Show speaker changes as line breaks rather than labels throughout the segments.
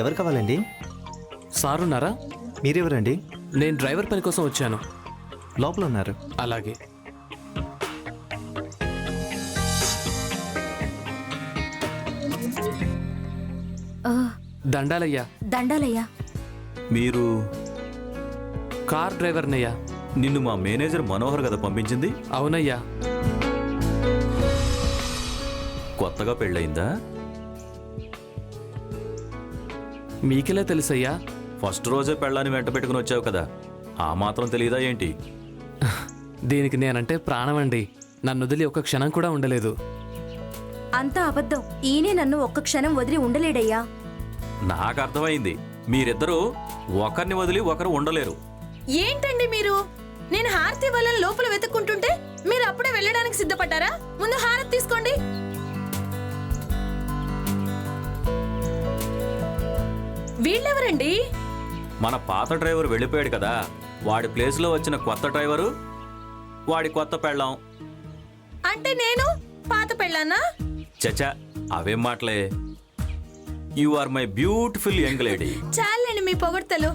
ఎవరు కావాలండి?
సారున్నారా?
మీరెవరండి?
నేను డ్రైవర్ పని కోసం వచ్చాను.
లోపల ఉన్నారు.
అలాగే. దండాలయ్యా.
దండాలయ్యా.
మీరు
కార్ డ్రైవర్నయ్యా.
నిన్ను మా మేనేజర్ మనోహర్ కదా పంపించింది?
అవునయ్యా.
కొత్తగా పెళ్ళయిందా?
మీకెలా తెలుసయ్యా?
ఫస్ట్ రోజే పెళ్ళాన్ని వెంట పెట్టుకుని వచ్చావు కదా, ఆ మాత్రం తెలియదా ఏంటి?
దీనికి నేనంటే ప్రాణం అండి. నన్ను వదిలి ఒక్క క్షణం కూడా ఉండలేదు.
అంతా అబద్ధం. ఈయనే నన్ను ఒక్క క్షణం వదిలి ఉండలేడయ్యా.
నాకు అర్థమైంది, మీరిద్దరూ ఒకరిని వదిలి ఒకరు ఉండలేరు.
ఏంటండి మీరు? నేను హారతి వాళ్ళని లోపల వెతుక్కుంటుంటే మీరు అప్పుడే వెళ్ళడానికి సిద్ధపడ్డారా? ముందు హారతి తీసుకోండి. వీళ్ళెవరండి?
మన పాత డ్రైవర్ వెళ్ళిపోయాడు కదా, వాడి ప్లేస్లో వచ్చిన కొత్త డ్రైవరు, వాడి కొత్త పెళ్ళాం.
అంటే నేను పాత పెళ్ళానా?
చచా, అవేం మాటలే. You are my beautiful young lady.
చాలండి మీ పొగడ్తలు.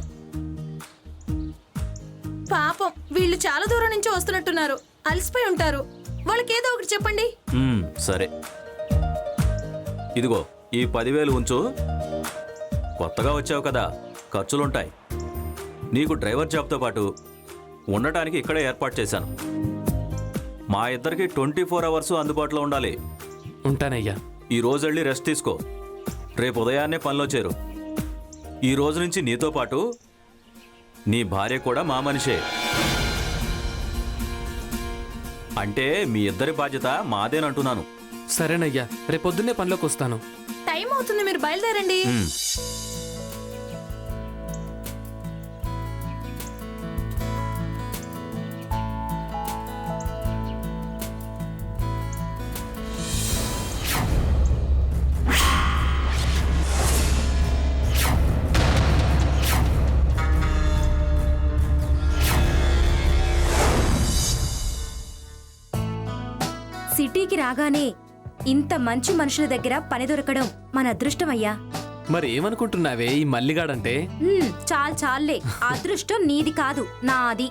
పాపం వీళ్ళు చాలా దూరం నుంచి వస్తున్నట్టున్నారు, అలసిపోయి ఉంటారు. వాళ్ళకి ఏదో ఒకటి చెప్పండి.
సరే, ఇదిగో ఈ 10,000 ఉంచు. కొత్తగా వచ్చావు కదా, ఖర్చులుంటాయి. నీకు డ్రైవర్ జాబ్తో పాటు ఉండటానికి ఇక్కడే ఏర్పాటు చేశాను. మా ఇద్దరికి 24 అవర్స్ అందుబాటులో ఉండాలి.
ఉంటానయ్యా.
ఈ రోజు వెళ్ళి రెస్ట్ తీసుకో, రేపు ఉదయాన్నే పనిలో చేరు. ఈ రోజు నుంచి నీతో పాటు నీ భార్య కూడా మా మనిషే. అంటే మీ ఇద్దరి బాధ్యత మాదేనంటున్నాను.
సరేనయ్యా, రేపొద్దున్నే పనిలోకి వస్తాను.
టైం అవుతుంది, మీరు బయలుదేరండి.
సిటీకి రాగానే ఇంత మంచి మనుషుల దగ్గర పని దొరకడం మన అదృష్టమయ్యా.
మరి ఏమనుకుంటున్నావే ఈ మల్లిగాడంటే?
చాలే. అదృష్టం నీది కాదు, నాది.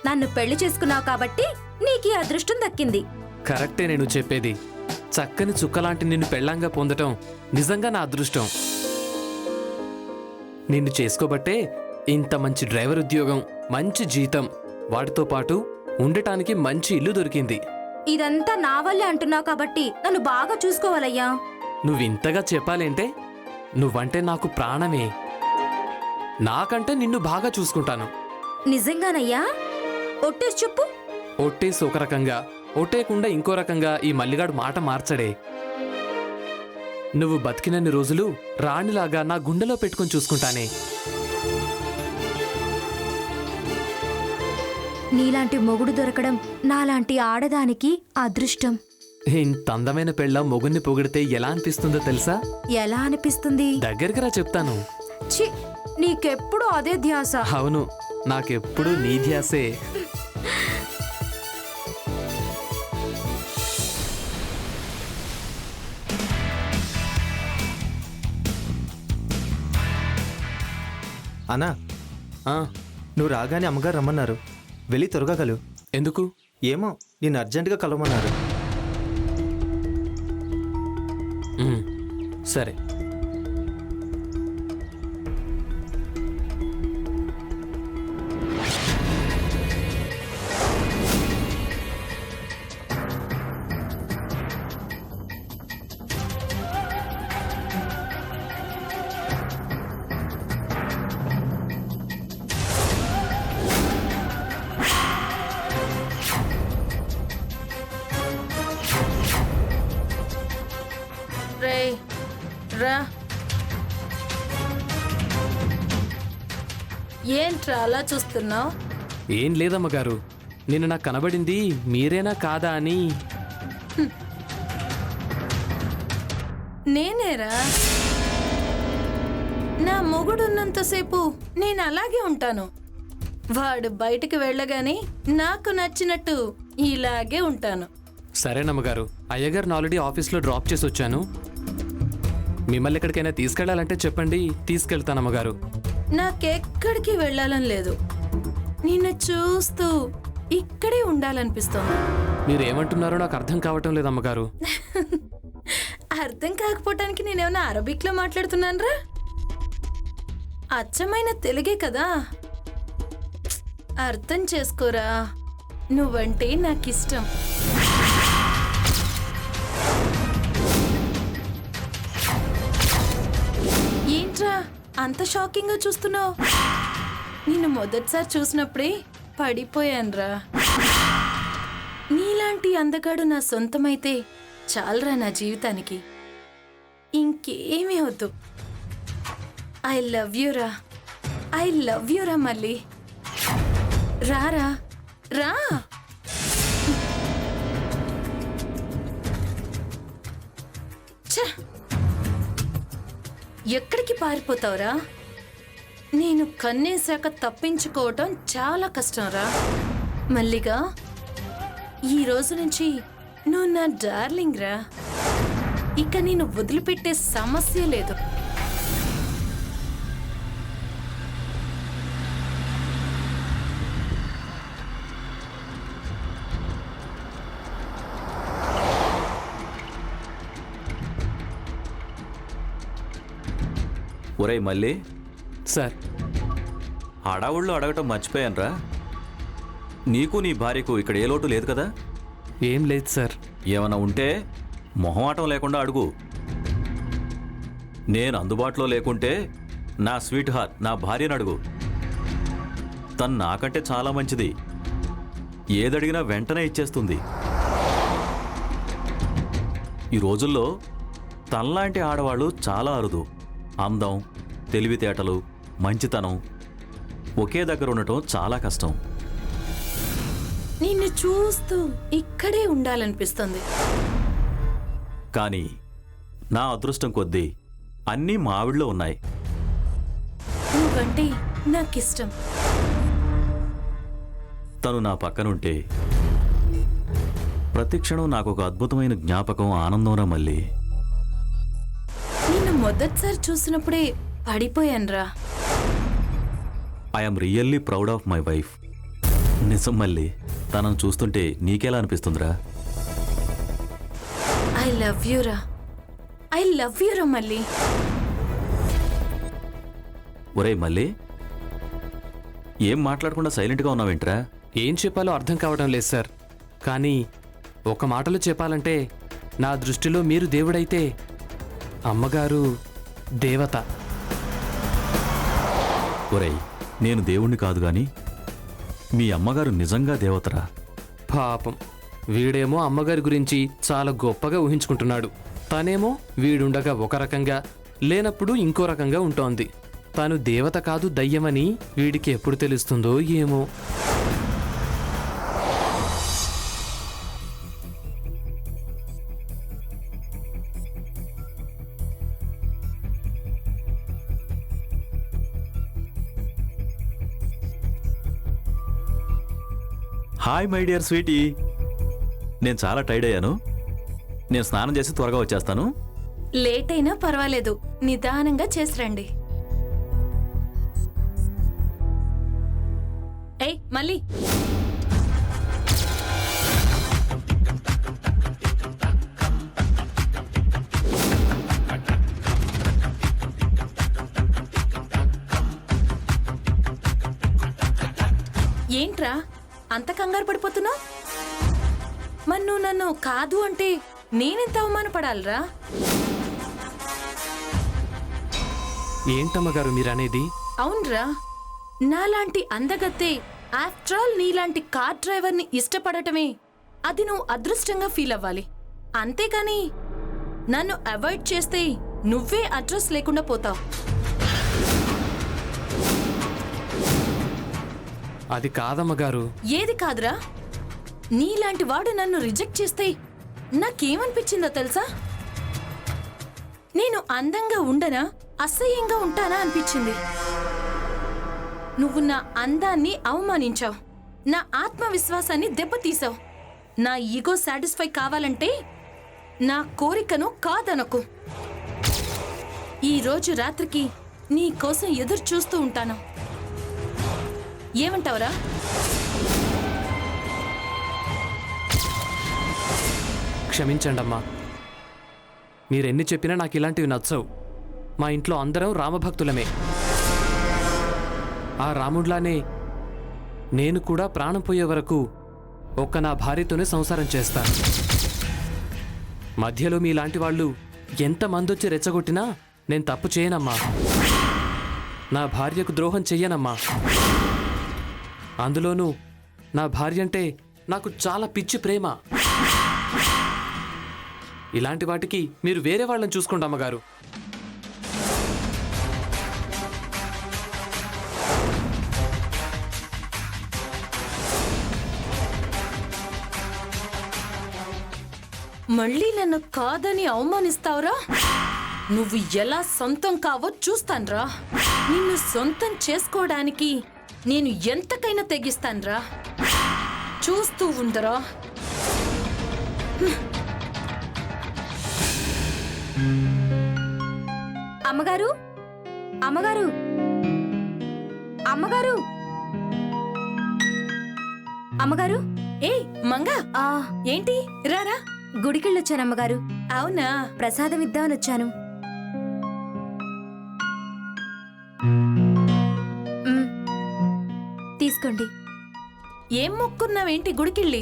నన్ను పెళ్లి చేసుకున్నావు కాబట్టి నీకీ అదృష్టం దక్కింది.
కరెక్టే నేను చెప్పేది. చక్కని చుక్కలాంటి నిన్ను పెళ్ళంగా పొందటం నిజంగా నా అదృష్టం. నిన్ను చేసుకోబట్టే ఇంత మంచి డ్రైవర్ ఉద్యోగం, మంచి జీతం, వాటితో పాటు ఉండటానికి మంచి ఇల్లు దొరికింది.
ఇదంతా నా వల్లే అంటున్నావు కాబట్టి నన్ను బాగా చూసుకోవాలయ్యా.
నువ్వింతగా చెప్పాలంటే నువ్వంటే నాకు ప్రాణమే. నాకంటే నిన్ను బాగా చూసుకుంటాను.
నిజంగానయ్యా? ఒట్టేసి చెప్పు.
ఒట్టేసి ఒక రకంగా, ఒట్టేయకుండా ఇంకో రకంగా ఈ మల్లిగాడు మాట మార్చడే. నువ్వు బతికినన్ని రోజులు రాణిలాగా నా గుండెలో పెట్టుకుని చూసుకుంటానే.
నీలాంటి మొగుడు దొరకడం నాలాంటి ఆడదానికి అదృష్టం.
ఇంత అందమైన పెళ్ళ మొగుణ్ణి పొగిడితే ఎలా అనిపిస్తుందో తెలుసా?
ఎలా అనిపిస్తుంది?
దగ్గరికి రా చెప్తాను.
ఛీ, నీకెప్పుడు అదే ధ్యాస.
అవును, నాకెప్పుడు నీ ధ్యాసే.
అన్నా,
ఆ,
నువ్వు రాగానే అమ్మగారు రమ్మన్నారు. వెళ్ళి త్వరగా కలువు.
ఎందుకు?
ఏమో, నేను అర్జెంటుగా కలవమన్నారు.
సరే.
రా. ఏంట్రా అలా చూస్తున్నావు?
ఏం లేదమ్మగారు, నిన్న నాకు కనబడింది మీరేనా కాదా అని.
నేనేరా? నా మొగుడున్నంతసేపు నేను అలాగే ఉంటాను. వాడు బయటికి వెళ్ళగానే నాకు నచ్చినట్టు ఇలాగే ఉంటాను.
సరేనమ్మగారు, అయ్యగారిని ఆల్రెడీ ఆఫీస్లో డ్రాప్ చేసి వచ్చాను. మిమ్మల్ని ఎక్కడికైనా తీసుకెళ్లాలంటే చెప్పండి, తీసుకెళ్తాను అమ్మగారు.
నాకెక్కడికి వెళ్ళాలని లేదు. నిన్ను చూస్తూ ఇక్కడే ఉండాలనిపిస్తోంది.
మీరు ఏమంటున్నారో నాకు అర్థం కావటం లేదు అమ్మగారు.
అర్థం కాకపోవటానికి నేనేమన్నా అరబిక్లో మాట్లాడుతున్నానరా? అచ్చమైన తెలుగే కదా. అర్థం చేసుకోరా, నువ్వంటే నాకిష్టం. ఏంట్రా అంత షాకింగ్గా చూస్తున్నావు? నిన్ను మొదటిసారి చూసినప్పుడే పడిపోయానురా. నీలాంటి అందగాడు నా సొంతమైతే చాలరా నా జీవితానికి. ఇంకేమీ వద్దు. ఐ లవ్ యూరా, ఐ లవ్ యూరా. మళ్ళీ రారా, రా. ఛ! ఎక్కడికి పారిపోతావురా? నేను కన్నేశాక తప్పించుకోవటం చాలా కష్టంరా. మల్లిగా, ఈ రోజు నుంచి నువ్వు నా డార్లింగ్ రా. ఇక నేను వదిలిపెట్టే సమస్య లేదు.
ఒరేయ్ మళ్ళీ
సార్,
హడావుళ్ళు అడగటం మర్చిపోయానురా. నీకు నీ భార్యకు ఇక్కడ ఏ లోటు లేదు కదా?
ఏం లేదు సార్.
ఏమైనా ఉంటే మొహమాటం లేకుండా అడుగు. నేను అందుబాటులో లేకుంటే నా స్వీట్ హార్ట్ నా భార్యను అడుగు. తను నాకంటే చాలా మంచిది. ఏదడిగినా వెంటనే ఇచ్చేస్తుంది. ఈ రోజుల్లో తనలాంటి ఆడవాళ్ళు చాలా అరుదు. అందం, తెలివితేటలు, మంచితనం ఒకే దగ్గర ఉండటం చాలా కష్టం.
నిన్ను చూస్తూ ఇక్కడే ఉండాలనిపిస్తుంది.
కానీ నా అదృష్టం కొద్దీ అన్నీ మా ఆవిడలో ఉన్నాయి.
నువ్వంటే నాకిష్టం.
తను నా పక్కనుంటే ప్రతిక్షణం నాకు ఒక అద్భుతమైన జ్ఞాపకం, ఆనందంరా మళ్ళీ.
నిన్ను మొదటిసారి చూసినప్పుడే పడిపోయానురా.
I'm really proud of my wife. నిజం మళ్ళీ, తనను చూస్తుంటే నీకెలా అనిపిస్తుందిరా?
ఐ లవ్ యూరా, ఐ లవ్ యూరా మళ్ళీ.
ఒరేయ్ మళ్ళీ, ఏం మాట్లాడకుండా సైలెంట్గా ఉన్నావేంట్రా?
ఏం చెప్పాలో అర్థం కావడం లేదు సార్. కానీ ఒక మాటలో చెప్పాలంటే నా దృష్టిలో మీరు దేవుడైతే అమ్మగారు దేవత.
ఒరేయ్, నేను దేవుణ్ణి కాదు గాని మీ అమ్మగారు నిజంగా దేవతరా.
పాపం, వీడేమో అమ్మగారి గురించి చాలా గొప్పగా ఊహించుకుంటున్నాడు. తనేమో వీడుండగా ఒక రకంగా, లేనప్పుడు ఇంకో రకంగా ఉంటోంది. తాను దేవత కాదు దయ్యమని వీడికి ఎప్పుడు తెలుస్తుందో ఏమో.
Hi my dear sweetie. నేను చాలా టైర్డ్ అయ్యాను. నేను స్నానం చేసి త్వరగా వచ్చేస్తాను.
లేట్ అయినా పర్వాలేదు, నిదానంగా చేసి రండి. ఏయ్ మళ్ళీ, ఏంట్రా అంత కంగారు పడిపోతున్నావు? మరి నువ్వు నన్ను కాదు అంటే నేనెంత అవమానపడాలరా?
ఏంటమ్మగారు మీరనేది?
అవునరా, నాలాంటి అందగత్తే ఆఫ్టర్ ఆల్ నీలాంటి కార్ డ్రైవర్ని ఇష్టపడటమే అది నువ్వు అదృష్టంగా ఫీల్ అవ్వాలి. అంతేకాని నన్ను అవాయిడ్ చేస్తే నువ్వే అడ్రస్ లేకుండా పోతావు.
అది కాదమ్మగారు.
ఏది కాదురా? నీలాంటి వాడు నన్ను రిజెక్ట్ చేస్తే నాకేమనిపించిందో తెలుసా? నేను అందంగా ఉండనా, అసహ్యంగా ఉంటానా అనిపించింది. నువ్వు నా అందాన్ని అవమానించావు, నా ఆత్మవిశ్వాసాన్ని దెబ్బతీసావు. నా ఈగో సాటిస్ఫై కావాలంటే నా కోరికను కాదనకు. ఈ రోజు రాత్రికి నీ కోసం ఎదురు చూస్తూ ఉంటాను. ఏమంటావురా?
క్షమించండి అమ్మా, మీరెన్ని చెప్పినా నాకు ఇలాంటివి నచ్చవు. మా ఇంట్లో అందరం రామభక్తులమే. ఆ రాముడిలానే నేను కూడా ప్రాణం పోయే వరకు ఒక్క నా భార్యతోనే సంసారం చేస్తాను. మధ్యలో మీలాంటి వాళ్ళు ఎంతమందొచ్చి రెచ్చగొట్టినా నేను తప్పు చేయనమ్మా. నా భార్యకు ద్రోహం చెయ్యనమ్మా. అందులోనూ నా భార్య అంటే నాకు చాలా పిచ్చి ప్రేమ. ఇలాంటి వాటికి మీరు వేరే వాళ్ళని చూసుకోండి అమ్మగారు.
మళ్ళీ నన్ను కాదని అవమానిస్తావురా? నువ్వు ఎలా సొంతం కావో చూస్తాన్రా. నిన్ను సొంతం చేసుకోవడానికి నేను ఎంతకైనా తెగిస్తాన్రా. చూస్తూ ఉండరా.
అమ్మగారు, అమ్మగారు, అమ్మగారు, అమ్మగారు.
ఏయ్ మంగా,
ఆ
ఏంటి? రారా.
గుడికెళ్ళొచ్చాను అమ్మగారు.
అవునా?
ప్రసాదం ఇద్దామని వచ్చాను. తీసుకోండి.
ఏం మొక్కున్నావేంటి గుడికెళ్ళి?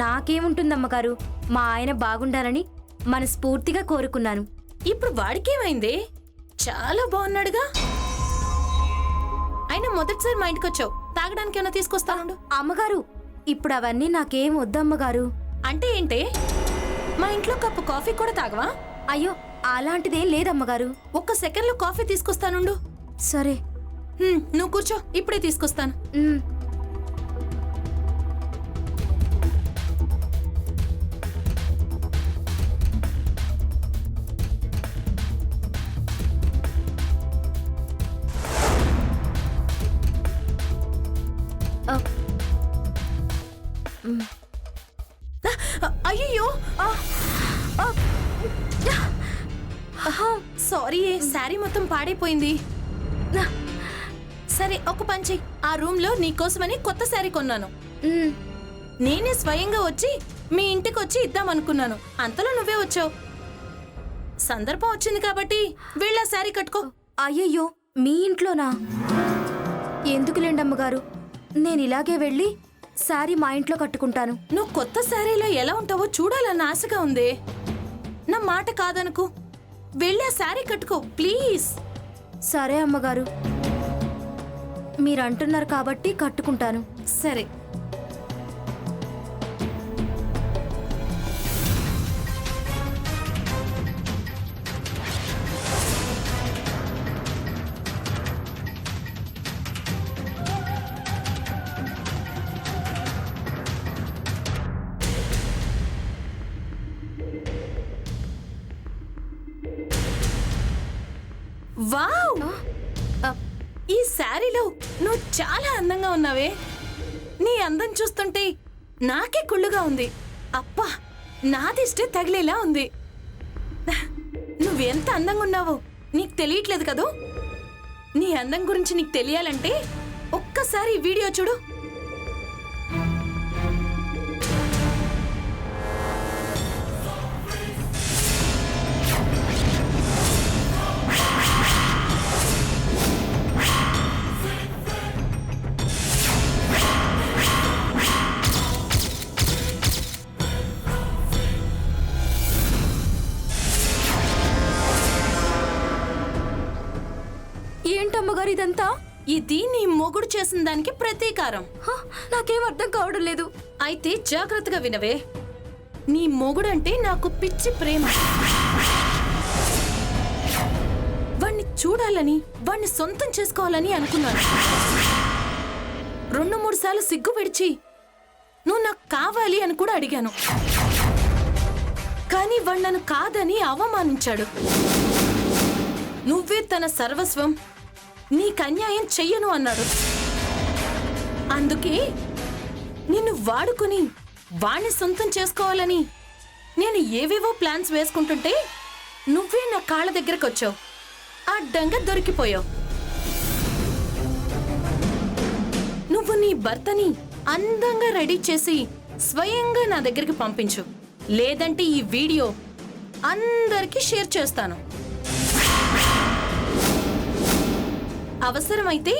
నాకేముంటుందమ్మగారు, మా ఆయన బాగుండాలని మనస్ఫూర్తిగా కోరుకున్నాను.
ఇప్పుడు వాడికేమైంది? చాలా బాగున్నాడుగా. అయినా మొదటిసారి మా ఇంటికి వచ్చావు, తాగడానికి ఏమైనా తీసుకొస్తాను.
అమ్మగారు, ఇప్పుడు అవన్నీ నాకేం వద్దమ్మగారు.
అంటే ఏంటే? మా ఇంట్లో కప్పు కాఫీ కూడా తాగవా?
అయ్యో, అలాంటిదేం లేదమ్మగారు.
ఒక్క సెకండ్లో కాఫీ తీసుకొస్తానుండు.
సరే.
నువ్వు కూర్చో, ఇప్పుడే తీసుకొస్తాను. అయ్యో, సారీ, శారీ మొత్తం పాడైపోయింది. సరే, ఒక పంచి. ఆ రూమ్ లో నీకోసమని కొత్త శారీ కొన్నాను. నేనే స్వయంగా వచ్చి మీ ఇంటికి వచ్చి ఇద్దామనుకున్నాను. అంతలో నువ్వే వచ్చావు. సందర్భం వచ్చింది కాబట్టి వీళ్ళ శారీ కట్టుకో.
అయ్యయ్యో, మీ ఇంట్లోనా? ఎందుకులేండి అమ్మగారు, నేను ఇలాగే వెళ్ళి శారీ మా ఇంట్లో కట్టుకుంటాను.
నువ్వు కొత్త శారీలో ఎలా ఉంటావో చూడాలన్న ఆశగా ఉంది. నా మాట కాదనుకు, వెళ్ళి ఆ శారీ కట్టుకో ప్లీజ్.
సరే అమ్మగారు, మీరు అంటున్నారు కాబట్టి కట్టుకుంటాను.
సరే. వావ్! ఈ శారీలో నువ్వు చాలా అందంగా ఉన్నావే. నీ అందం చూస్తుంటే నాకే కుళ్ళుగా ఉంది. అప్పా, నాదిష్టే తగిలేలా ఉంది. నువ్వెంత అందంగా ఉన్నావో నీకు తెలియట్లేదు కదూ. నీ అందం గురించి నీకు తెలియాలంటే ఒక్కసారి ఈ వీడియో చూడు.
ఏంటమ్మగారు ఇదంతా?
ఇది నీ మొగుడు చేసిన దానికి ప్రతీకారం.
నాకేం అర్థం కావడం లేదు.
అయితే జాగ్రత్తగా వినవే. నీ మొగుడంటే నాకు పిచ్చి ప్రేమ. వాణ్ణి చూడాలని, వాణ్ణి సొంతం చేసుకోవాలని అనుకున్నాను. 2-3 సార్లు సిగ్గు విడిచి నువ్వు నాకు కావాలి అని కూడా అడిగాను. కానీ వాడు నన్ను కాదని అవమానించాడు. నువ్వే తన సర్వస్వం, నీకు అన్యాయం చెయ్యను అన్నాడు. అందుకే నిన్ను వాడుకుని వాణ్ణి సొంతం చేసుకోవాలని నేను ఏవేవో ప్లాన్స్ వేసుకుంటుంటే నువ్వే నా కాళ్ళ దగ్గరకు వచ్చావు. అడ్డంగా దొరికిపోయావు. నువ్వు నీ భర్తని అందంగా రెడీ చేసి స్వయంగా నా దగ్గరికి పంపించు, లేదంటే ఈ వీడియో అందరికీ షేర్ చేస్తాను. అవసరమైతే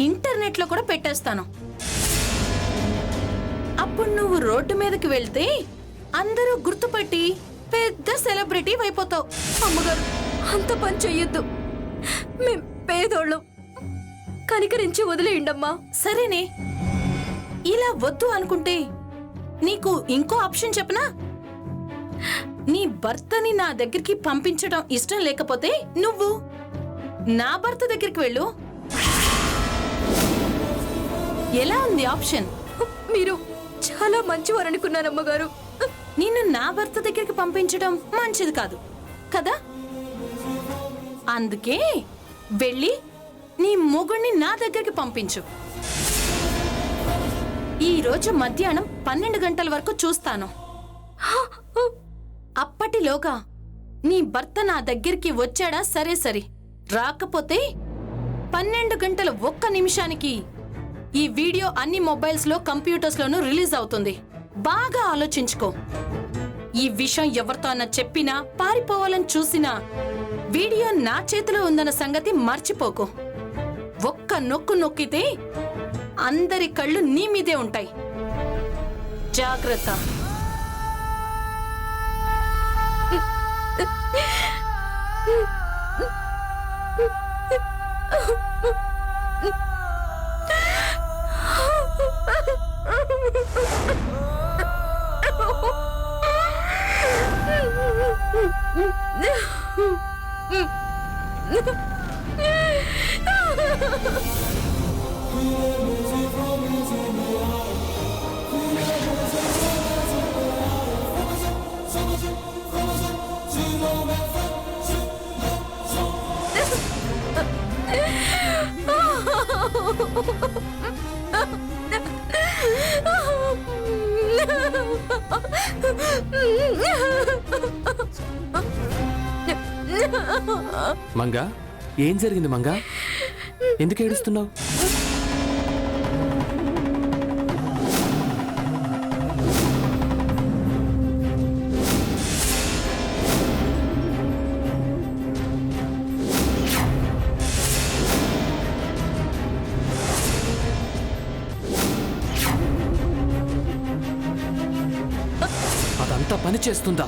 ఇంటర్నెట్లో కూడా పెట్టేస్తాను. అప్పుడు నువ్వు రోడ్డు మీదకి వెళ్తే అందరూ గుర్తుపట్టి పెద్ద సెలబ్రిటీ అయిపోతావు.
అమ్మగారు అంత పని చెయ్యొద్దు, మేం పేదోళ్ళం, కనికరించి వదిలేయండమ్మా.
సరేనే, ఇలా వద్దు అనుకుంటే నీకు ఇంకో ఆప్షన్ చెప్పనా? నీ భర్తని నా దగ్గరికి పంపించడం ఇష్టం లేకపోతే నువ్వు నా భర్త దగ్గరికి వెళ్ళు. ఎలా ఉంది ఆప్షన్?
మీరు చాలా మంచివారనుకున్నారమ్మగారు.
నిన్ను నా భర్త దగ్గరికి పంపించడం మంచిది కాదు కదా. అందుకే వెళ్ళి నీ మొగుణ్ణి నా దగ్గరికి పంపించు. ఈ రోజు మధ్యాహ్నం 12 గంటల వరకు చూస్తాను. అప్పటిలోగా నీ భర్త నా దగ్గరికి వచ్చాడా సరే సరే, రాకపోతే 12 గంటల 1 నిమిషానికి ఈ వీడియో అన్ని మొబైల్స్ లో కంప్యూటర్స్ లోనూ రిలీజ్ అవుతుంది. బాగా ఆలోచించుకో. ఈ విషయం ఎవరితో అన్న చెప్పినా, పారిపోవాలని చూసినా వీడియో నా చేతిలో ఉందన్న సంగతి మర్చిపోకు. ఒక్క నొక్కు నొక్కితే అందరి కళ్ళు నీ మీదే ఉంటాయి. జాగ్రత్త.
మంగా, ఏం జరిగింది మంగా? ఎందుకు ఏడుస్తున్నావు? అదంతా పని చేస్తుందా?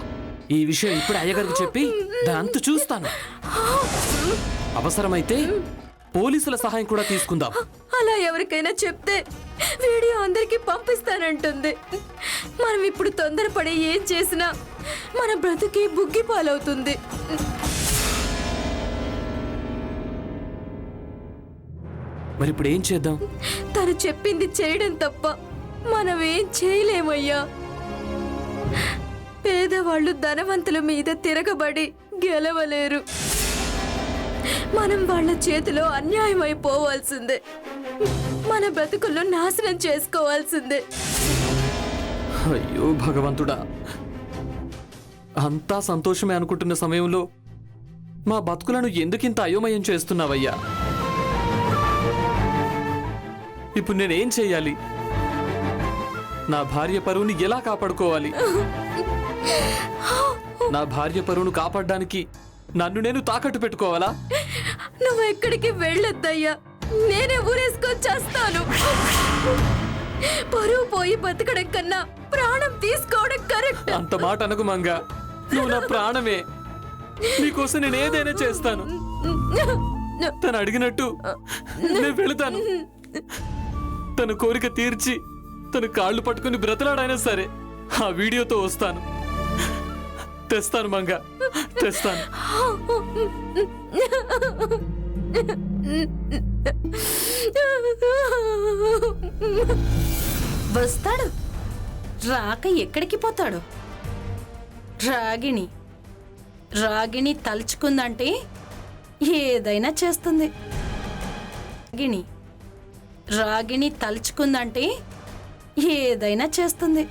ఈ విషయం ఇప్పుడు అయ్యగారికి చెప్పి దాంతో చూస్తాను. అవసరమైతే పోలీసుల సహాయం కూడా తీసుకుందాం.
అలా ఎవరికైనా చెప్తే వీడియో అందరికీ పంపిస్తానంటుంది. మనం ఇప్పుడు తొందరపడి ఏం చేసినా మన బ్రతుకి బుగ్గి పాలవుతుంది.
మరి ఇప్పుడు ఏం చేద్దాం?
తను చెప్పింది చేయడం తప్ప మనం ఏం చేయలేమయ్యా. పేదవాళ్ళు ధనవంతుల మీద తిరగబడి గెలవలేరు. మనం వాళ్ళ చేతిలో అన్యాయం అయిపోవాల్సిందే. మన బ్రతుకుల్లో నాశనం చేసుకోవాల్సిందే.
అయ్యో భగవంతుడా, అంతా సంతోషమే అనుకుంటున్న సమయంలో మా బతుకులను ఎందుకింత అయోమయం చేస్తున్నావయ్యా? ఇప్పుడు నేనేం చెయ్యాలి? నా భార్య పరువుని ఎలా కాపాడుకోవాలి? నా భార్య పరువును కాపాడడానికి నన్ను నేను తాకట్టు పెట్టుకోవాలా?
నువ్వు ఎక్కడికి వెళ్ళొద్దయ్యా, నేనే ఊరేసుకొని చేస్తాను. పరువు పోయి బతకడం కన్నా ప్రాణం తీసుకోవడం కరెక్ట్.
అంత మాట అనకు మంగా, నువ్వు నా ప్రాణమే. నీకోసం నేను ఏదైనా చేస్తాను. తను అడిగినట్టు నేను వెళతాను. తన కోరిక తీర్చి తన కాళ్ళు పట్టుకుని బ్రతలాడైనా సరే ఆ వీడియోతో వస్తాను. తెస్తాను మంగా, తెస్తాను.
వస్తాడు, రాక ఎక్కడికి పోతాడు? రాగిణి తలుచుకుందంటే ఏదైనా చేస్తుంది. రాగిణి తలుచుకుందంటే ఏదైనా చేస్తుంది.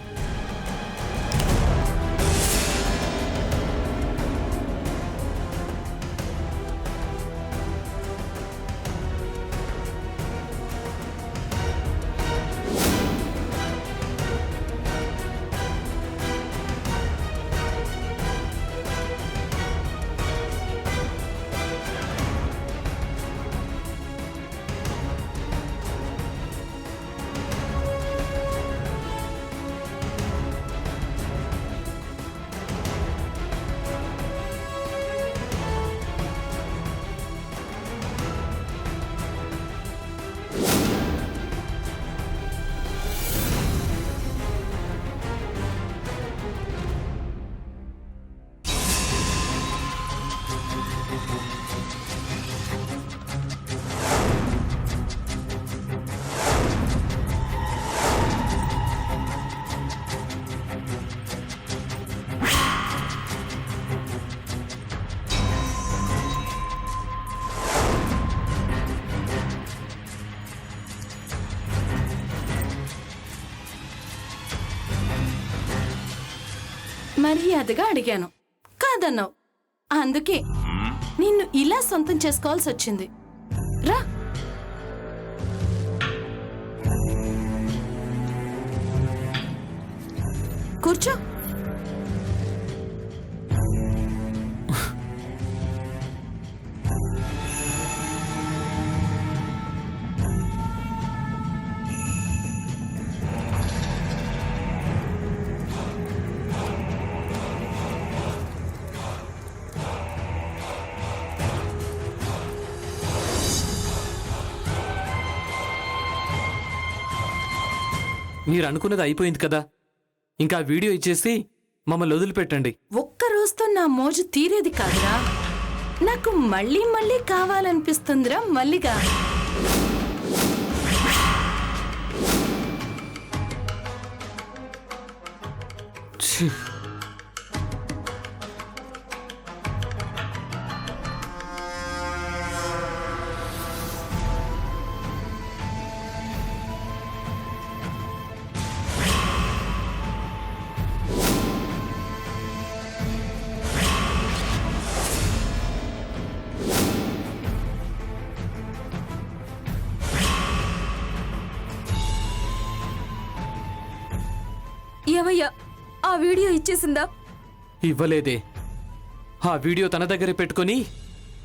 మర్యాదగా అడిగాను, కాదన్నావు. అందుకే నిన్ను ఇలా సొంతం చేసుకోవాల్సి వచ్చింది. రా. కూర్చో.
మీరు అనుకున్నది అయిపోయింది కదా, ఇంకా వీడియో ఇచ్చేసి మమ్మల్ని వదిలిపెట్టండి.
ఒక్క రోజుతో నా మోజు తీరేది కాదురా, నాకు మళ్ళీ మళ్ళీ కావాలనిపిస్తుందిరా మల్లిగా.
ఛీ!
ఏమయ్యా, ఆ వీడియో ఇచ్చేసిందా?
ఇవ్వలేదే. ఆ వీడియో తన దగ్గరే పెట్టుకొని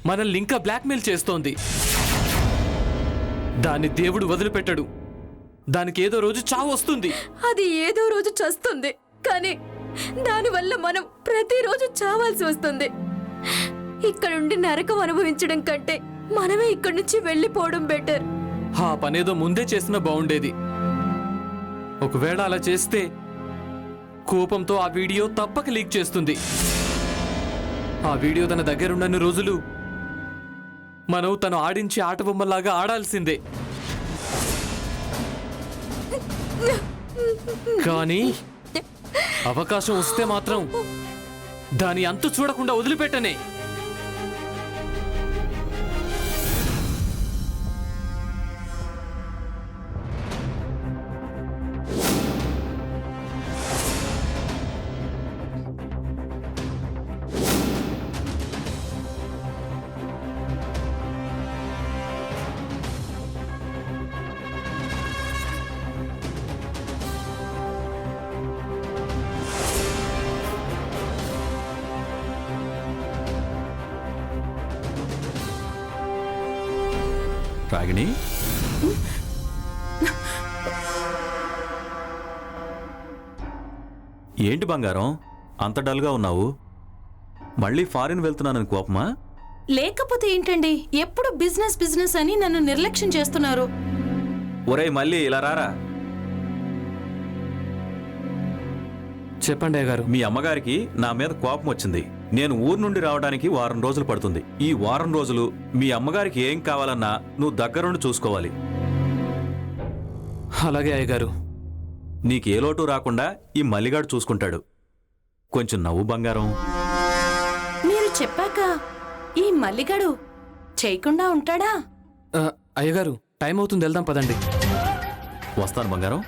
మనల్ని ఇంకా బ్లాక్మెయిల్ చేస్తోంది. దాన్ని దేవుడు వదిలిపెట్టడు. దానికి ఏదో రోజు చావు వస్తుంది.
అది ఏదో రోజు చస్తుంది, కానీ దానివల్ల మనం ప్రతిరోజు చావాల్సి వస్తుంది. ఇక్కడుండి నరకం అనుభవించడం కంటే మనమే ఇక్కడి నుంచి వెళ్ళిపోవడం బెటర్.
ఆ పనేదో ముందే చేసినా బాగుండేది. ఒకవేళ అలా చేస్తే కోపంతో ఆ వీడియో తప్పక లీక్ చేస్తుంది. ఆ వీడియో తన దగ్గరున్నన్ని రోజులు మనం తను ఆడించి ఆట బొమ్మలాగా ఆడాల్సిందే. కానీ అవకాశం వస్తే మాత్రం దాని అంతు చూడకుండా వదిలిపెట్టనే.
రాగిణి, ఏంటి బంగారం అంత డల్గా ఉన్నావు? మళ్ళీ ఫారిన్ వెళ్తున్నానని కోపమా?
లేకపోతే ఏంటండి, ఎప్పుడు బిజినెస్ బిజినెస్ అని నన్ను నిర్లక్ష్యం చేస్తున్నారు.
ఒరేయ్ మళ్ళీ ఇలా రారా.
చెప్పండి అయ్యగారు.
మీ అమ్మగారికి నా మీద కోపం వచ్చింది. నేను ఊరు నుండి రావడానికి వారం రోజులు పడుతుంది. ఈ వారం రోజులు మీ అమ్మగారికి ఏం కావాలన్నా నువ్వు దగ్గరుండి చూసుకోవాలి.
అలాగే అయ్యగారు.
నీకే లోటు రాకుండా ఈ మల్లిగాడు చూసుకుంటాడు. కొంచెం నవ్వు బంగారం.
మీరు చెప్పాక ఈ మల్లిగాడు చేయకుండా ఉంటాడా?
అయ్యగారు, టైం అవుతుంది, వెళ్దాం పదండి.
వస్తాను బంగారం.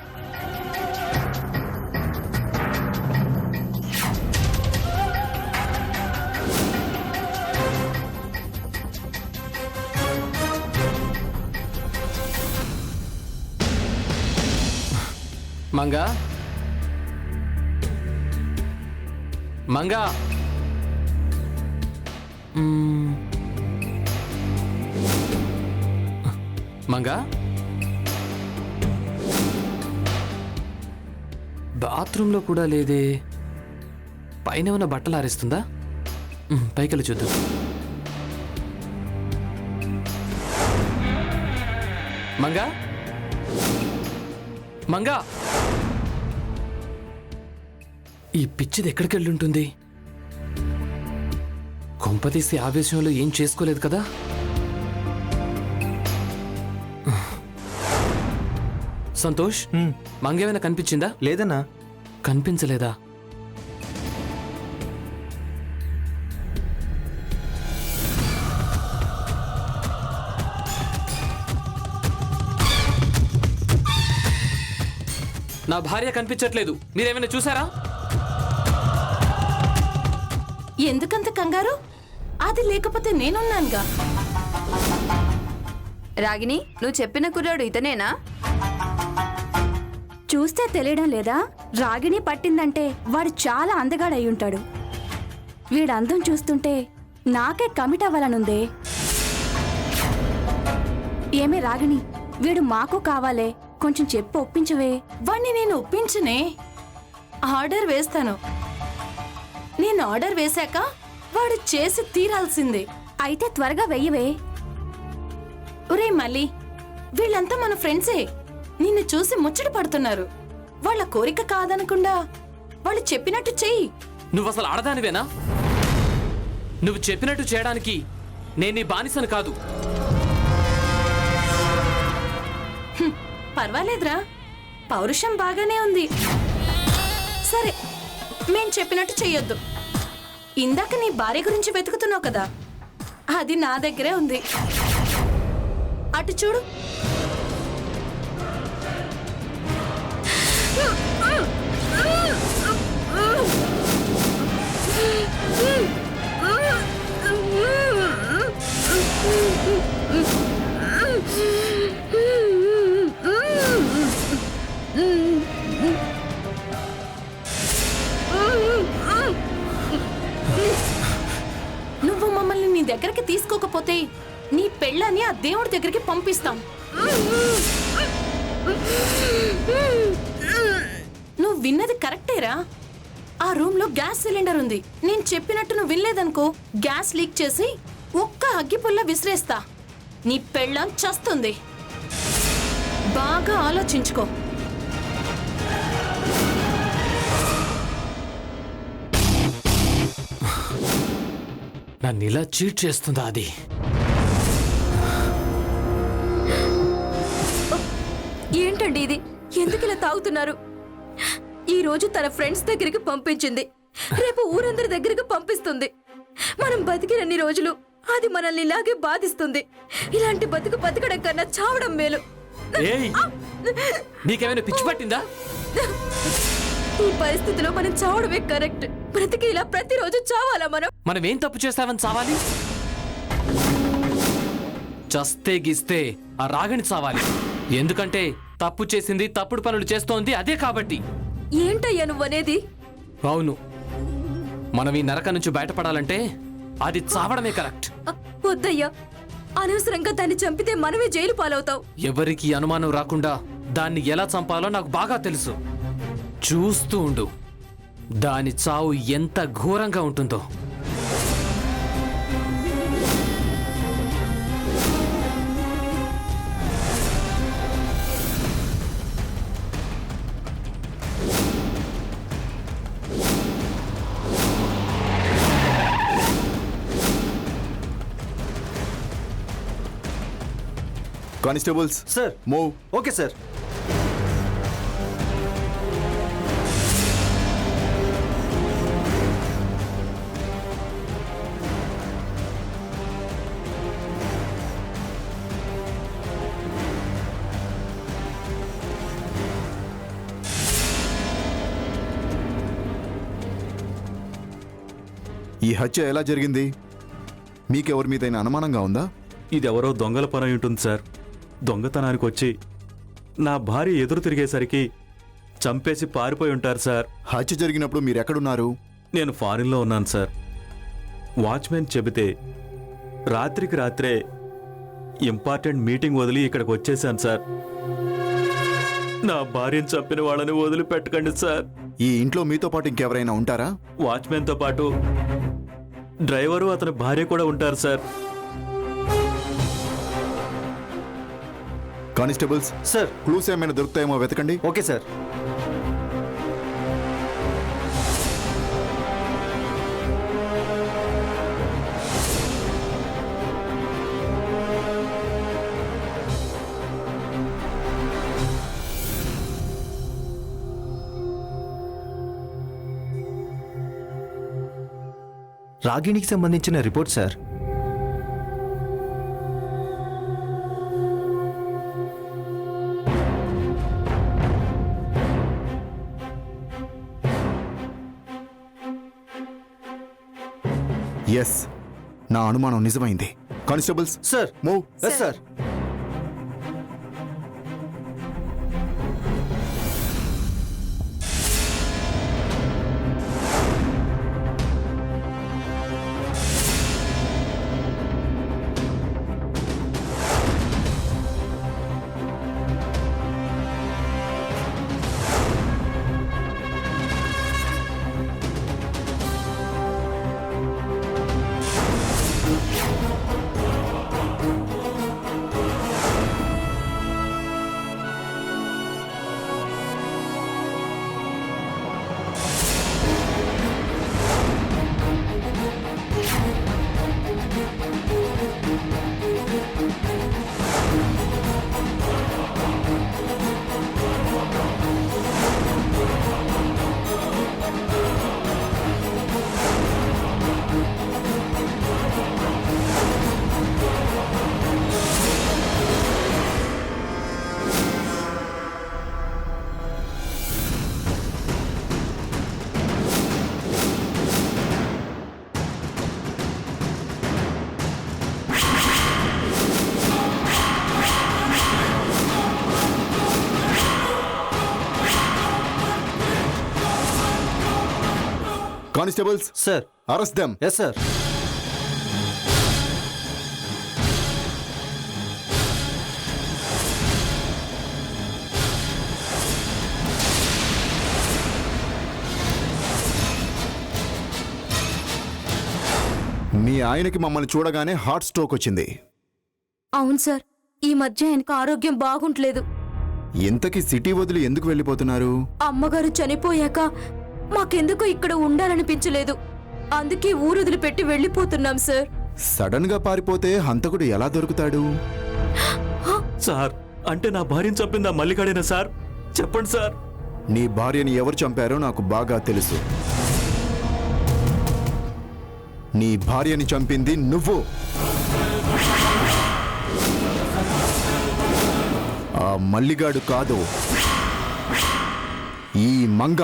మంగా, మంగా, మంగా, బాత్రూంలో కూడా లేదే. పైన ఉన్న బట్టలు ఆరేస్తుందా? పైకెళ్ళి చూద్దాం. మంగా, మంగా, ఈ పిచ్చిది ఎక్కడికి వెళ్ళుంటుంది? కొంపతీసి ఆవేశంలో ఏం చేసుకోలేదు కదా? సంతోష్, మంగేమైనా కనిపించిందా?
లేదన్నా.
కనిపించలేదా? నా భార్య కనిపించట్లేదు. మీరేమైనా చూసారా?
ఎందుకంత కంగారు? అది లేకపోతే నేనున్నానుగా.
రాగిని, నువ్వు చెప్పిన కుర్రాడు ఇతనేనా? చూస్తే తెలియడం లేదా? రాగిని పట్టిందంటే వాడు చాలా అందగాడై ఉంటాడు. వీడు అందం చూస్తుంటే నాకే కమిట్ అవ్వాలనుందే. ఏమే రాగిని, వీడు మాకు కావాలే, కొంచెం చెప్పి ఒప్పించవే.
వాణ్ణి నేను ఒప్పించనే. ఆర్డర్ వేస్తాను. నేను ఆర్డర్ వేశాక వాడు చేసి తీరాల్సిందే.
అయితే త్వరగా వెయ్యవే.
ఒరే మళ్ళీ, వీళ్ళంతా మన ఫ్రెండ్సే. నిన్ను చూసి ముచ్చట పడుతున్నారు. వాళ్ళ కోరిక కాదనకుండా వాళ్ళు చెప్పినట్టు చెయ్యి.
నువ్వు అసలు ఆడదానివేనా? నువ్వు చెప్పినట్టు చేయడానికి నేను నీ బానిసను కాదు.
పర్వాలేదురా, పౌరుషం బాగానే ఉంది. సరే, మేం చెప్పినట్టు చెయ్యొద్దు. ఇందాక నీ భార్య గురించి వెతుకుతున్నావు కదా, అది నా దగ్గరే ఉంది. అటు చూడు. నువ్వు మమ్మల్ని నీ దగ్గరికి తీసుకోకపోతే నీ పెళ్ళాన్ని ఆ దేవుడి దగ్గరికి పంపిస్తాం. నువ్వు విన్నది కరెక్టేరా. ఆ రూమ్ లో గ్యాస్ సిలిండర్ ఉంది. నేను చెప్పినట్టు నువ్వు వినలేదనుకో, గ్యాస్ లీక్ చేసి ఒక్క అగ్గిపుల్ల విసిరేస్తా. నీ పెళ్ళాం చస్తుంది. బాగా ఆలోచించుకో.
నన్ను ఇలా చీట్ చేస్తుందా అది?
ఏంటండి ఇది? ఎందుకు ఇలా తాగుతున్నారు? ఈ రోజు తన ఫ్రెండ్స్ దగ్గరికి పంపించింది, రేపు ఊరందరి దగ్గరికి పంపిస్తుంది. మనం బతికినన్ని రోజులు అది మనల్ని ఇలాగే బాధిస్తుంది. ఇలాంటి బతుకు బతకడం కన్నా చావడం మేలు.
ఏయ్, నీకేమైనా పిచ్చి పట్టిందా?
ఈ పరిస్థితిలో మనం చావడమే కరెక్ట్. బ్రతికి ఇలా ప్రతిరోజు చావాలా మనం?
మనం ఏం తప్పు చేస్తామని చావాలి? చస్తే గిస్తే ఆ రాగిణి చావాలి. ఎందుకంటే తప్పు చేసింది, తప్పుడు పనులు చేస్తోంది అదే కాబట్టి.
ఏంటయ్యా నువ్వనేది?
అవును, మనం ఈ నరకం నుంచి బయటపడాలంటే అది చావడమే కరెక్ట్.
వద్దయ్యా, అనవసరంగా దాన్ని చంపితే మనమే జైలు పాలవుతాం.
ఎవరికి అనుమానం రాకుండా దాన్ని ఎలా చంపాలో నాకు బాగా తెలుసు. చూస్తూ ఉండు, దాని చావు ఎంత ఘోరంగా ఉంటుందో.
Constables
sir.
Move.
Okay sir.
ఈ హత్య ఎలా జరిగింది? మీకెవరి మీదైనా అనుమానంగా ఉందా?
ఇదెవరో దొంగల పని అయి ఉంటుంది సార్. దొంగతనానికి వచ్చి నా భార్య ఎదురు తిరిగేసరికి చంపేసి పారిపోయి ఉంటారు సార్.
హత్య జరిగినప్పుడు మీరు ఎక్కడున్నారు?
నేను ఫారిన్లో ఉన్నాను సార్. వాచ్మెన్ చెబితే రాత్రికి రాత్రే ఇంపార్టెంట్ మీటింగ్ వదిలి ఇక్కడికి వచ్చేసాను సార్. నా భార్యను చంపిన వాళ్ళని వదిలిపెట్టకండి సార్.
ఈ ఇంట్లో మీతో పాటు ఇంకెవరైనా ఉంటారా?
వాచ్మెన్తో పాటు డ్రైవరు అతని భార్య కూడా ఉంటారు సార్.
Constables
sir.
క్లూస్ ఏమైనా దొరుకుతాయేమో వెతకండి.
Okay sir. రాగిణికి సంబంధించిన రిపోర్ట్ సార్.
ఎస్, నా అనుమానం నిజమైంది. Constables
sir.
Move.
Yes sir.
Constables
sir.
Arrest them.
Yes sir.
మీ ఆయనకి మమ్మల్ని చూడగానే హార్ట్ స్ట్రోక్ వచ్చింది.
అవును సార్, ఈ మధ్య ఆయనకు ఆరోగ్యం బాగుంటలేదు.
ఇంతకీ సిటీ వదిలి ఎందుకు వెళ్ళిపోతున్నారు?
అమ్మగారు చనిపోయాక మాకెందుకు ఇక్కడ ఉండాలనిపించలేదు. అందుకే ఊరు వదిలిపెట్టి వెళ్ళిపోతున్నాం సార్.
సడన్ గా పారిపోతే హంతకుడు ఎలా దొరుకుతాడు?
సార్, అంటే నా భార్యను చంపిందా మల్లిగాడేనా సార్? చెప్పండి సార్.
నీ భార్యని ఎవరు చంపారో నాకు బాగా తెలుసు. నీ భార్యని చంపింది నువ్వు. ఆ మల్లిగాడు కాదు, ఈ మంగ.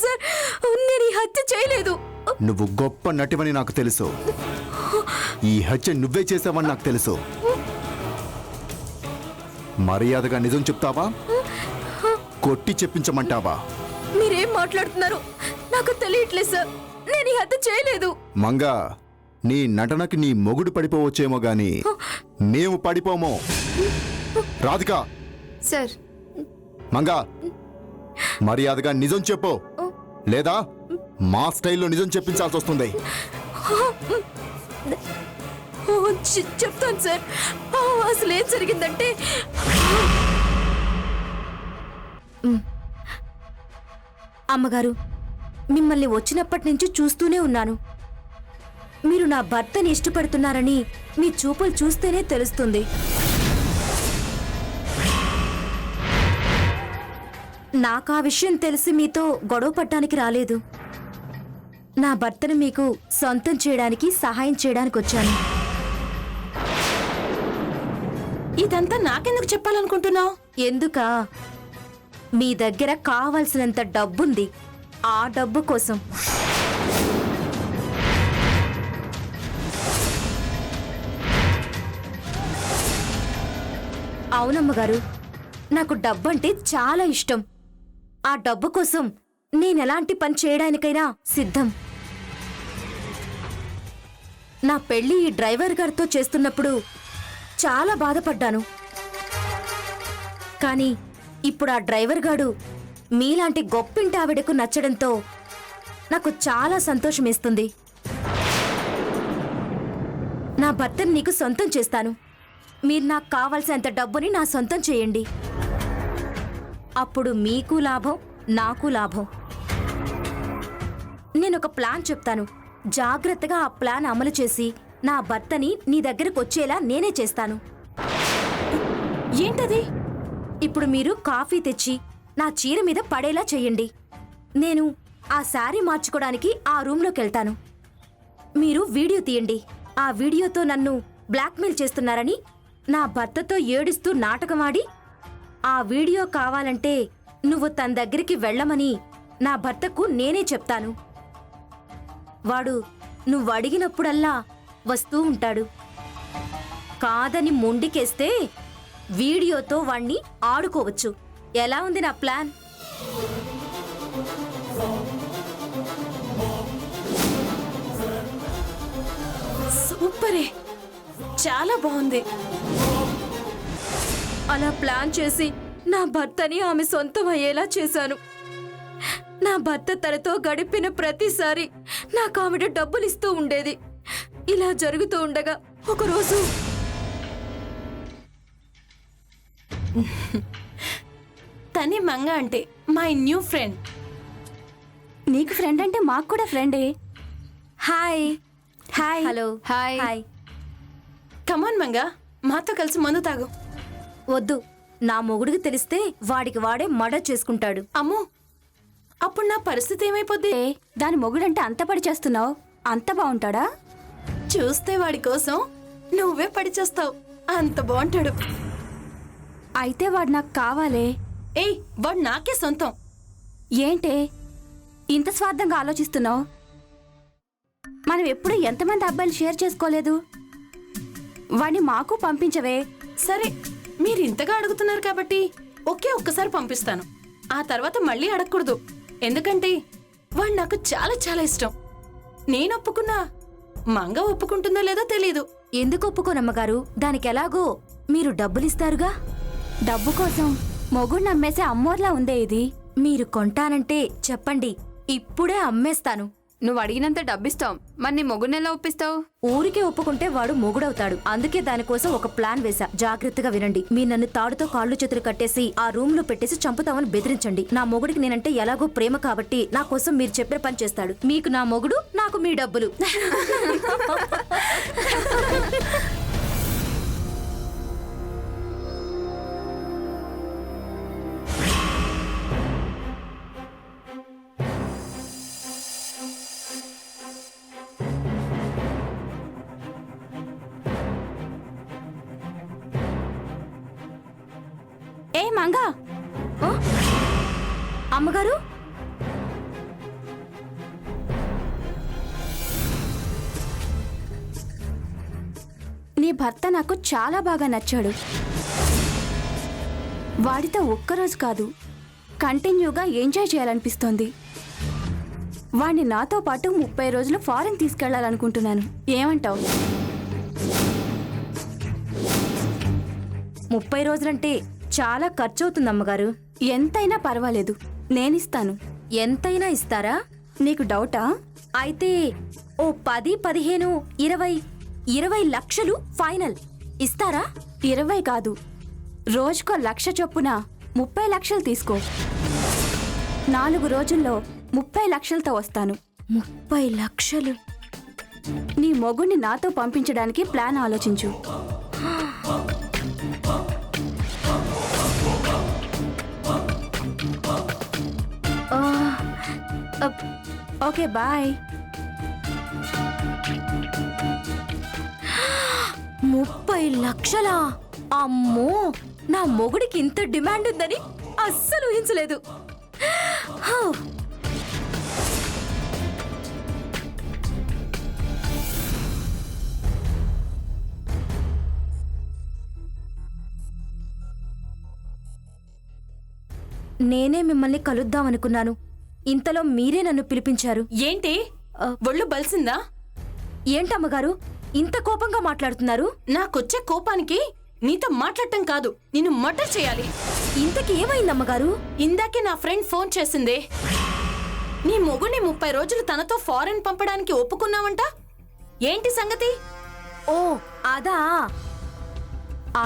సార్, నేను ఈ హత్య చేయలేదు.
నువ్వు గొప్ప నటివని నాకు తెలుసు. ఈ హత్య నువ్వే చేసావని నాకు తెలుసు. మర్యాదగా నిజం చెప్తావా, కొట్టి చెప్పించమంటావా?
మీరేం మాట్లాడుతున్నారు? నాకు తెలియట్లేదు సార్. నేను ఈ హత్య చేయలేదు.
మంగా, నీ నటనకి నీ మొగుడు పడిపోవచ్చేమో గాని మేము పడిపోమో. రాధిక.
సార్.
మంగా, మర్యాదగా నిజం చెప్పు, లేదా మా స్టైల్లో నిజం చెప్పించాల్సి వస్తుంది.
చెప్తాను సార్. అసలు ఏం జరిగిందంటే, అమ్మగారు, మిమ్మల్ని వచ్చినప్పటి నుంచి చూస్తూనే ఉన్నాను. మీరు నా భర్తని ఇష్టపడుతున్నారని మీ చూపులు చూస్తేనే తెలుస్తుంది. నాకు ఆ విషయం తెలిసి మీతో గొడవ పడ్డానికి రాలేదు. నా భర్తను మీకు సొంతం చేయడానికి, సహాయం చేయడానికి వచ్చాను.
ఇదంతా నాకెందుకు చెప్పాలనుకుంటున్నావు?
ఎందుకా? మీ దగ్గర కావలసినంత డబ్బుంది. ఆ డబ్బు కోసం. అవునమ్మగారు, నాకు డబ్బంటే చాలా ఇష్టం. ఆ డబ్బు కోసం నేనెలాంటి పని చేయడానికైనా సిద్ధం. నా పెళ్లి ఈ డ్రైవర్ గారితో చేస్తున్నప్పుడు చాలా బాధపడ్డాను. కానీ ఇప్పుడు ఆ డ్రైవర్ గాడు మీలాంటి గొప్పింటి ఆవిడకు నచ్చడంతో నాకు చాలా సంతోషమేస్తుంది. నా భర్తను నీకు సొంతం చేస్తాను. మీరు నాకు కావాల్సినంత డబ్బుని నా సొంతం చేయండి. అప్పుడు మీకు లాభం, నాకు లాభం. నేనొక ప్లాన్ చెప్తాను. జాగ్రత్తగా ఆ ప్లాన్ అమలు చేసి నా భర్తని నీ దగ్గరకు వచ్చేలా నేనే చేస్తాను.
ఏంటది?
ఇప్పుడు మీరు కాఫీ తెచ్చి నా చీర మీద పడేలా చెయ్యండి. నేను ఆ శారీ మార్చుకోవడానికి ఆ రూమ్లోకి వెళ్తాను. మీరు వీడియో తీయండి. ఆ వీడియోతో నన్ను బ్లాక్మెయిల్ చేస్తున్నారని నా భర్తతో ఏడుస్తూ నాటకమాడి ఆ వీడియో కావాలంటే నువ్వు తన దగ్గరికి వెళ్ళమని నా భర్తకు నేనే చెప్తాను. వాడు నువ్వు అడిగినప్పుడల్లా వస్తూ ఉంటాడు. కాదని మొండికేస్తే వీడియోతో వాణ్ణి ఆడుకోవచ్చు. ఎలా ఉంది నా ప్లాన్?
సూపరే, చాలా బాగుంది.
అలా ప్లాన్ చేసి నా భర్తని ఆమె సొంతం అయ్యేలా చేశాను. నా భర్త తనతో గడిపిన ప్రతిసారి నాకు ఆవిడ డబ్బులిస్తూ ఉండేది. ఇలా జరుగుతూ ఉండగా ఒకరోజు
తనే మంగ అంటే మై న్యూ ఫ్రెండ్.
నీకు ఫ్రెండ్ అంటే మాకు కూడా ఫ్రెండే. Hi hi hello hi hi.
Come on Manga, మాతో కలిసి మందు తాగు.
వద్దు, నా మొగుడికి తెలిస్తే వాడికి వాడే మర్డర్ చేసుకుంటాడు.
అమ్మో, అప్పుడు నా పరిస్థితి ఏమైపోద్ది?
దాని మొగుడంటే అంత పడి చేస్తున్నావు, అంత బాగుంటాడా?
చూస్తే వాడి కోసం నువ్వే పడి చేస్తావు, అంత బాగుంటాడు.
అయితే వాడు నాకు కావాలే.
ఏయ్, వాడు నాకే సొంతం.
ఏంటే ఇంత స్వార్థంగా ఆలోచిస్తున్నావు? మనం ఎప్పుడు ఎంతమంది అబ్బాయిలు షేర్ చేసుకోలేదు. వాడిని మాకు పంపించవే.
సరే, మీరు ఇంతగా అడుగుతున్నారు కాబట్టి ఒక్కసారి పంపిస్తాను. ఆ తర్వాత మళ్ళీ అడగకూడదు, ఎందుకంటే వాడు నాకు చాలా చాలా ఇష్టం. నేను ఒప్పుకున్నా మంగ ఒప్పుకుంటుందో లేదో తెలీదు.
ఎందుకు ఒప్పుకోనమ్మగారు? దానికి ఎలాగో మీరు డబ్బులిస్తారుగా. డబ్బు కోసం మొగుడు నమ్మేసే అమ్మోర్లా ఉందే ఇది. మీరు కొంటానంటే చెప్పండి, ఇప్పుడే అమ్మేస్తాను.
నువ్వు అడిగినంత డబ్బిస్తాం, మరి నీ మొగుడినెలా ఒప్పిస్తావు?
ఊరికే ఒప్పుకుంటే వాడు మొగుడవుతాడు. అందుకే దానికోసం ఒక ప్లాన్ వేశా. జాగ్రత్తగా వినండి. మీరు నన్ను తాడుతో కాళ్ళు చేతులు కట్టేసి ఆ రూమ్ లో పెట్టేసి చంపుతామని బెదిరించండి. నా మొగుడికి నేనంటే ఎలాగో ప్రేమ కాబట్టి నా కోసం మీరు చెప్పిన పని చేస్తాడు. మీకు నా మొగుడు, నాకు మీ డబ్బులు. ఏ మంగా, అమ్మగారు, నీ భర్త నాకు చాలా బాగా నచ్చాడు. వాడితో ఒక్కరోజు కాదు, కంటిన్యూగా ఎంజాయ్ చేయాలనిపిస్తోంది. వాడిని నాతో పాటు 30 రోజులు ఫారెన్ తీసుకెళ్లాలనుకుంటున్నాను. ఏమంటావు? 30 రోజులంటే చాలా ఖర్చు అవుతుంది అమ్మగారు. ఎంతైనా పర్వాలేదు, నేనిస్తాను. ఎంతైనా ఇస్తారా? నీకు డౌటా? అయితే ఓ 10, 15, 20 లక్షలు ఫైనల్. ఇస్తారా? 20 కాదు, రోజుకో 1,00,000 చొప్పున 30 లక్షలు తీసుకో. 4 రోజుల్లో 30 లక్షలతో వస్తాను. 30 లక్షలు? నీ మొగుడిని నాతో పంపించడానికి ప్లాన్ ఆలోచించు. Okay, bye. 30 లక్షలా? అమ్మో, నా మొగుడికి ఇంత డిమాండ్ ఉందని అస్సలు ఊహించలేదు. నేనే మిమ్మల్ని కలుద్దామనుకున్నాను. ఇంతలో మీరే నన్ను పిలిపించారు.
ఏంటి ఒళ్ళు బలిసిందా?
ఏంటమ్మగారు ఇంత కోపంగా మాట్లాడుతున్నారు?
నాకొచ్చే కోపానికి నీతో మాట్లాడటం కాదు, నిన్ను మర్డర్ చేయాలి.
ఇంతకి ఏమైందమ్మగారు?
ఇందాకే నా ఫ్రెండ్ ఫోన్ చేసిందే. నీ మొగుడిని 30 రోజులు తనతో ఫారెన్ పంపడానికి ఒప్పుకున్నావంట. ఏంటి సంగతి?
ఓ అదా,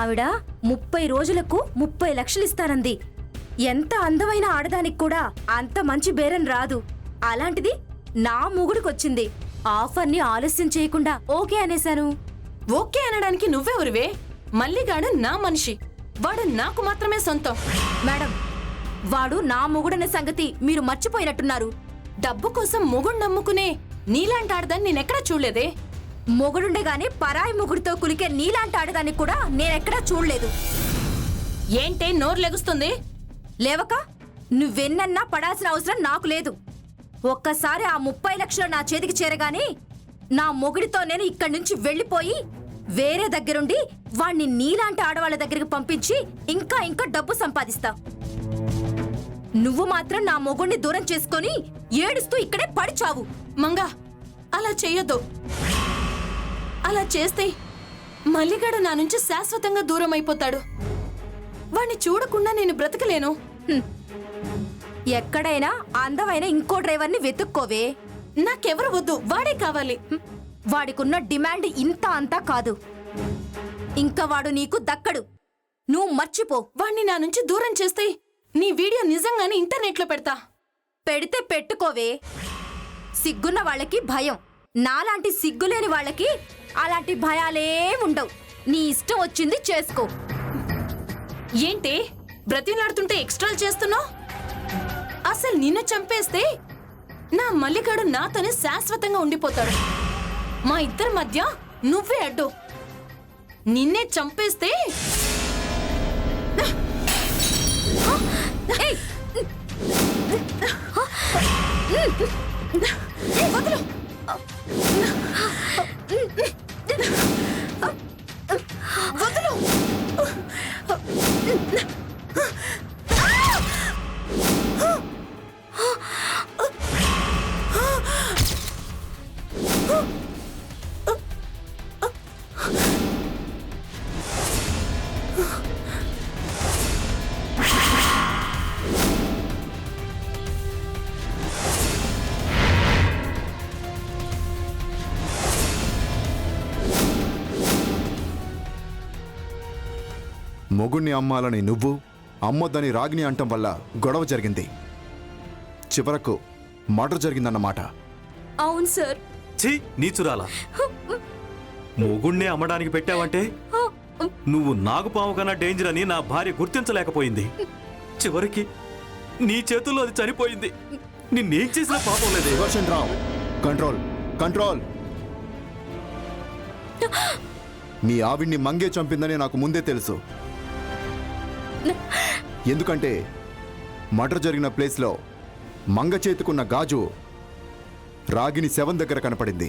ఆవిడ 30 రోజులకు 30 లక్షలు ఇస్తానంది. ఎంత అందమైన ఆడదానికి కూడా అంత మంచి బేరం రాదు. అలాంటిది నా మొగుడికొచ్చింది. ఆఫర్ని ఆలస్యం చేయకుండా ఓకే అనేశాను.
ఓకే అనడానికి నువ్వెవరివే? మల్లిగాడు నా మనిషి, వాడు నాకు మాత్రమే సొంతం.
మేడం, వాడు నా మొగుడనే సంగతి మీరు మర్చిపోయినట్టున్నారు.
డబ్బు కోసం మొగుడు నమ్ముకునే నీలాంటి ఆడదాన్ని నేనెక్కడా చూడలేదే.
మొగుడుండగానే పరాయి మొగుడితో కులికే నీలాంటి ఆడదాన్ని కూడా నేనెక్కడా చూడలేదు.
ఏంటే నోరు లెగుస్తుంది?
లేవక నువ్వెన్నన్నా పడాల్సిన అవసరం నాకు లేదు. ఒక్కసారి ఆ 30 లక్షలు నా చేతికి చేరగానే నా మొగుడితో నేను ఇక్కడి నుంచి వెళ్ళిపోయి వేరే దగ్గరుండి వాణ్ణి నీలాంటి ఆడవాళ్ళ దగ్గరికి పంపించి ఇంకా ఇంకా డబ్బు సంపాదిస్తా. నువ్వు మాత్రం నా మొగుడిని దూరం చేసుకొని ఏడుస్తూ ఇక్కడే పడిచావు.
మంగా, అలా చెయ్యొద్దు. అలా చేస్తే మల్లిగాడు నా నుంచి శాశ్వతంగా దూరం అయిపోతాడు. వాణ్ణి చూడకుండా నేను బ్రతకలేను.
ఎక్కడైనా అందమైన ఇంకో డ్రైవర్ని వెతుక్కోవే.
నాకెవరు వద్దు, వాడే కావాలి.
వాడికున్న డిమాండ్ ఇంత అంతా కాదు. ఇంకా వాడు నీకు దక్కడు. నువ్వు మర్చిపో.
వాణ్ణి నా నుంచి దూరం చేస్తే నీ వీడియో నిజంగానే ఇంటర్నెట్లో పెడతా.
పెడితే పెట్టుకోవే. సిగ్గున్న వాళ్ళకి భయం, నాలాంటి సిగ్గులేని వాళ్ళకి అలాంటి భయాలేముండవు. నీ ఇష్టం వచ్చింది చేసుకో.
ఏంటి బ్రతిలాడుతుంటే ఎక్స్ట్రాలు చేస్తున్నావు? అసలు నిన్ను చంపేస్తే నా మల్లిగాడు నాతోనే శాశ్వతంగా ఉండిపోతాడు. మా ఇద్దరి మధ్య నువ్వే అడ్డు. నిన్నే చంపేస్తే వదలు. వదలు.
మొగుణ్ణి అమ్మాలని నువ్వు, అమ్మొద్దని రాగిని అంటం వల్ల గొడవ జరిగింది. చివరకు మర్డర్ జరిగిందన్నమాట.
అవును సార్.
ఛీ, నీచురాలా. మొగుణ్ణే అమ్మడానికి పెట్టావంటే నువ్వు నాగుపాము కన్నా డేంజర్ అని నా భార్య గుర్తించలేకపోయింది. చివరికి నీ చేతుల్లో అది చనిపోయింది. నిన్నేం చేసినా పాపం లేదు.
సుదర్శన్ రావు, కంట్రోల్ కంట్రోల్. మీ ఆవిడ్ని మంగే చంపిందని నాకు ముందే తెలుసు. ఎందుకంటే మర్డర్ జరిగిన ప్లేస్లో మంగ చేతుకున్న గాజు రాగిని శవం దగ్గర కనపడింది.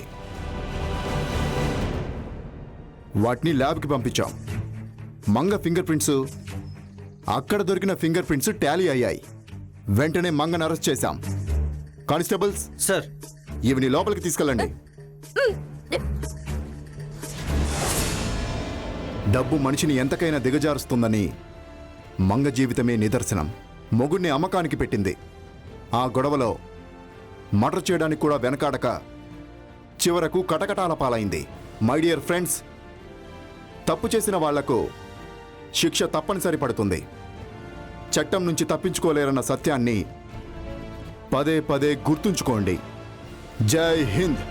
వాటిని ల్యాబ్కి పంపించాం. మంగ ఫింగర్ ప్రింట్స్, అక్కడ దొరికిన ఫింగర్ ప్రింట్స్ టాలీ అయ్యాయి. వెంటనే మంగను అరెస్ట్ చేశాం. Constables
sir.
ఇవని లోపలికి తీసుకెళ్ళండి. డబ్బు మనిషిని ఎంతకైనా దిగజారుస్తుందని మంగ జీవితమే నిదర్శనం. మొగుణ్ణి అమ్మకానికి పెట్టింది. ఆ గొడవలో మర్డర్ చేయడానికి కూడా వెనకాడక చివరకు కటకటాల పాలైంది. మై డియర్ ఫ్రెండ్స్, తప్పు చేసిన వాళ్లకు శిక్ష తప్పనిసరి పడుతుంది. చట్టం నుంచి తప్పించుకోలేరన్న సత్యాన్ని పదే పదే గుర్తుంచుకోండి. జై హింద్.